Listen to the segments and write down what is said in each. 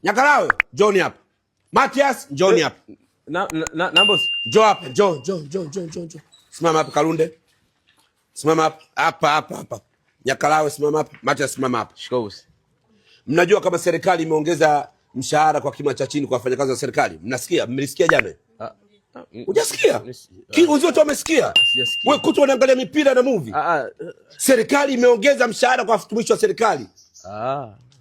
Nyakalawe, John hapa. Matias, John hapa. Na boss. Jo hapa, Jo. Simama hapa Kalunde. Simama hapa. Hapa. Nyakalawe simama hapa. Matias simama hapa. Shika boss. Mnajua kama serikali imeongeza mshahara kwa kima cha chini kwa wafanyakazi wa serikali? Mnasikia? Mlisikia jana? Hujasikia? Uzio tu umesikia? Wewe kuto unaangalia mipira na movie. Serikali imeongeza mshahara kwa watumishi wa serikali.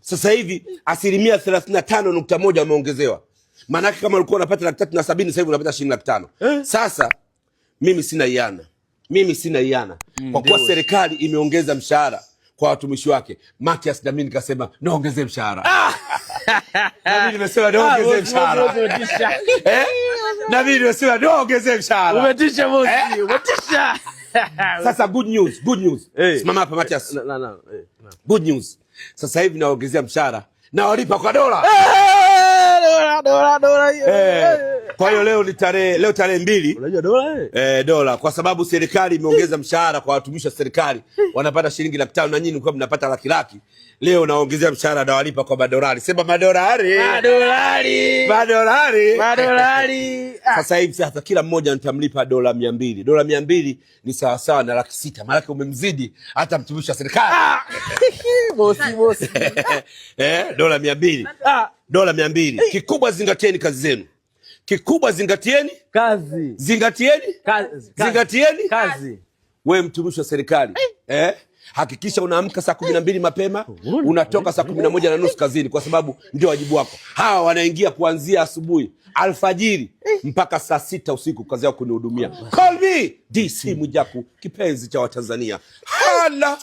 Sasa hivi 35.1% wameongezewa. Maana kama ulikuwa unapata 370 sasa hivi unapata shilingi 500,000. Sasa mimi sina iana. Kwa kuwa serikali imeongeza mshahara kwa watumishi wake, Matias na mimi nikasema naongezee mshahara. Na mimi nimesema naongezee mshahara. Na mimi nimesema naongezee mshahara. Umetisha boss, umetisha. Sasa good news. Simama hapa Matias. Good news. Sasa hivi naongezea mshahara na walipa kwa dola. Dola hiyo. Kwa hiyo leo tarehe 2. Unajua dola? Dola kwa sababu serikali imeongeza mshahara kwa watumishi wa serikali wanapata shilingi 500,000 na nyinyi mlikuwa mnapata laki. Leo naongezea mshahara na walipa kwa madolari. Sema madolari. Sasa hivi kila mmoja nitamlipa dola 200. Dola 200 ni sawa na 600,000. Maana yake umemzidi hata mtumishi wa serikali. Bosi. Dola 200. Dola 200. Kikubwa zingatieni kazi zenu. Zingatieni kazi. Wewe mtumishi wa serikali, hakikisha unaamka saa 12 mapema, unatoka saa 11:30 kazini kwa sababu ndio wajibu wako. Hawa wanaingia kuanzia asubuhi, alfajiri mpaka saa 6 usiku kazi yao kunihudumia. Call me DC Mwijaku, kipenzi cha Watanzania. Hala.